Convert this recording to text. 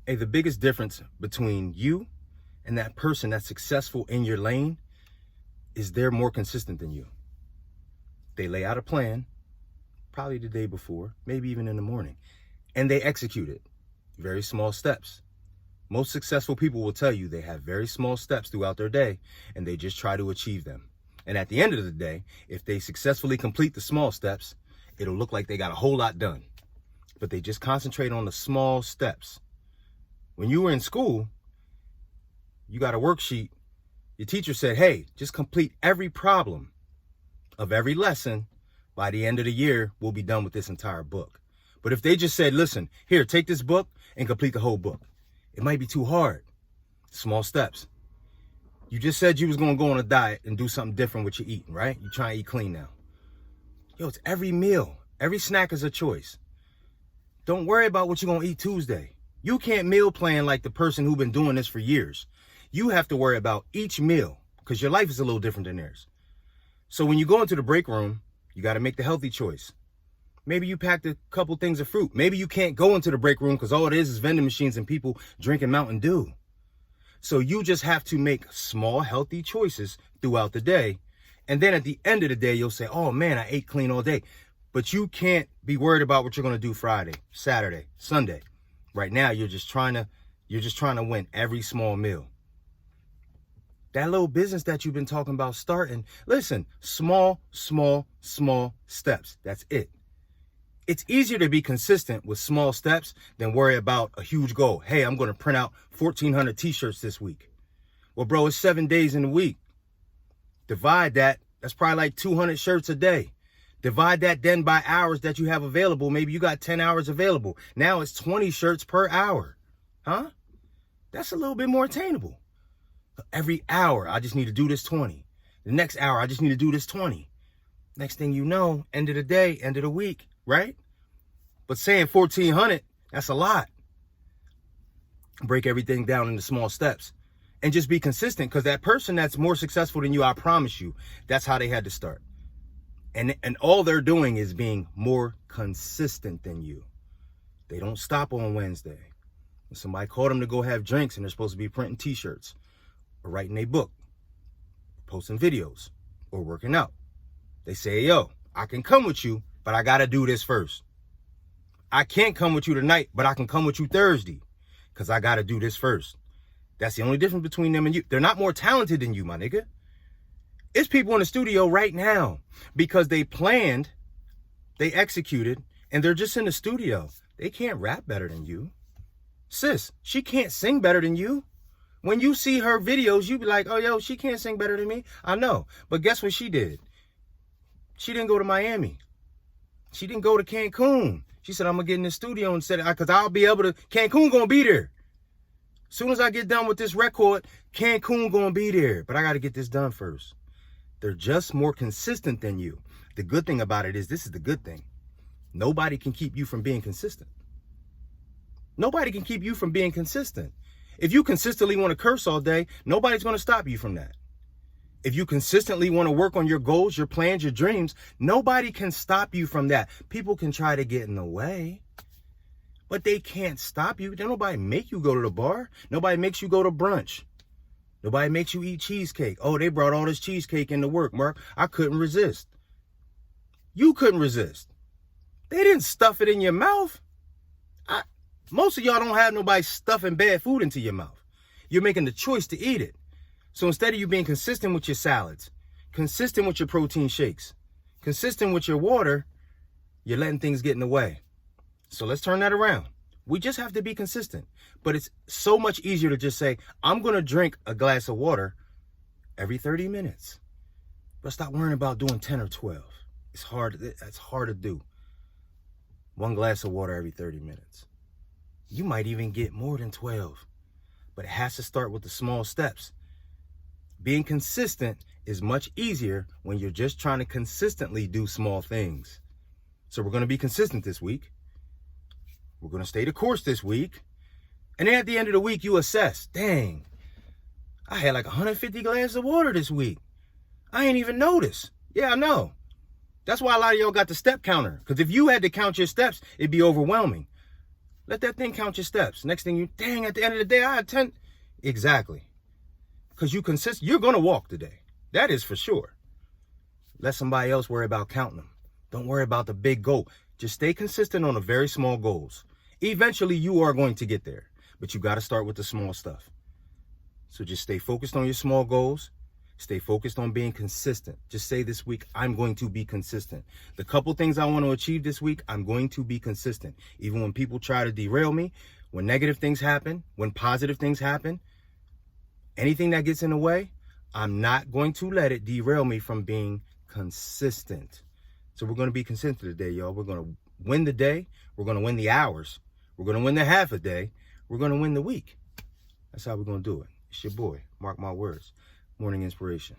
Hey, the biggest difference between you and that person that's successful in your lane is they're more consistent than you. They lay out a plan, probably the day before, maybe even in the morning, and they execute it. Very small steps. Most successful people will tell you they have very small steps throughout their day, and they just try to achieve them. And at the end of the day, if they successfully complete the small steps, it'll look like they got a whole lot done. But they just concentrate on the small steps. When you were in school, you got a worksheet. Your teacher said, hey, just complete every problem of every lesson. By the end of the year, we'll be done with this entire book. But if they just said, listen, here, take this book and complete the whole book, it might be too hard. Small steps. You just said you was going to go on a diet and do something different with your eating, right? You try and eat clean now. Yo, it's every meal. Every snack is a choice. Don't worry about what you're going to eat Tuesday. You can't meal plan like the person who's been doing this for years. You have to worry about each meal because your life is a little different than theirs. So when you go into the break room, you got to make the healthy choice. Maybe you packed a couple things of fruit. Maybe you can't go into the break room because all it is vending machines and people drinking Mountain Dew. So you just have to make small, healthy choices throughout the day. And then at the end of the day, you'll say, oh man, I ate clean all day. But you can't be worried about what you're going to do Friday, Saturday, Sunday. Right now, you're just trying to win every small meal. That little business that you've been talking about starting, listen, small steps. That's it. It's easier to be consistent with small steps than worry about a huge goal. Hey, I'm going to print out 1,400 t-shirts this week. Well, bro, it's 7 days in a week. Divide that. That's probably like 200 shirts a day. Divide that then by hours that you have available. Maybe you got 10 hours available. Now it's 20 shirts per hour. Huh? That's a little bit more attainable. Every hour, I just need to do this 20. The next hour, I just need to do this 20. Next thing you know, end of the day, end of the week, right? But saying 1,400, that's a lot. Break everything down into small steps and just be consistent, because that person that's more successful than you, I promise you, that's how they had to start. And all they're doing is being more consistent than you. They don't stop on Wednesday. When somebody called them to go have drinks and they're supposed to be printing t-shirts or writing a book, posting videos, or working out, they say, yo, I can come with you, but I got to do this first. I can't come with you tonight, but I can come with you Thursday because I got to do this first. That's the only difference between them and you. They're not more talented than you, my nigga. It's people in the studio right now because they planned, they executed, and they're just in the studio. They can't rap better than you. Sis, she can't sing better than you. When you see her videos, you be like, oh, yo, she can't sing better than me. I know. But guess what she did? She didn't go to Miami. She didn't go to Cancun. She said, I'm going to get in the studio and said, because I'll be able to, Cancun going to be there. As soon as I get done with this record, Cancun going to be there. But I got to get this done first. They're just more consistent than you. The good thing about it is, this is the good thing. Nobody can keep you from being consistent. Nobody can keep you from being consistent. If you consistently want to curse all day, nobody's going to stop you from that. If you consistently want to work on your goals, your plans, your dreams, nobody can stop you from that. People can try to get in the way, but they can't stop you. Don't nobody make you go to the bar. Nobody makes you go to brunch. Nobody makes you eat cheesecake. Oh, they brought all this cheesecake into work, Mark. I couldn't resist. You couldn't resist. They didn't stuff it in your mouth. Most of y'all don't have nobody stuffing bad food into your mouth. You're making the choice to eat it. So instead of you being consistent with your salads, consistent with your protein shakes, consistent with your water, you're letting things get in the way. So let's turn that around. We just have to be consistent. But it's so much easier to just say, I'm going to drink a glass of water every 30 minutes. But stop worrying about doing 10 or 12. It's hard. That's hard to do. One glass of water every 30 minutes. You might even get more than 12. But it has to start with the small steps. Being consistent is much easier when you're just trying to consistently do small things. So we're going to be consistent this week. We're going to stay the course this week. And then at the end of the week, you assess. Dang, I had like 150 glasses of water this week. I ain't even noticed. Yeah, I know. That's why a lot of y'all got the step counter. Because if you had to count your steps, it'd be overwhelming. Let that thing count your steps. Next thing dang, at the end of the day, I had 10. Exactly. Because you're going to walk today. That is for sure. Let somebody else worry about counting them. Don't worry about the big goal. Just stay consistent on the very small goals. Eventually, you are going to get there. But you got to start with the small stuff. So just stay focused on your small goals. Stay focused on being consistent. Just say this week, I'm going to be consistent. The couple things I want to achieve this week, I'm going to be consistent. Even when people try to derail me, when negative things happen, when positive things happen, anything that gets in the way, I'm not going to let it derail me from being consistent. So we're going to be consistent today, y'all. We're going to win the day. We're going to win the hours. We're going to win the half a day. We're going to win the week. That's how we're going to do it. It's your boy, mark my words. Morning Inspiration.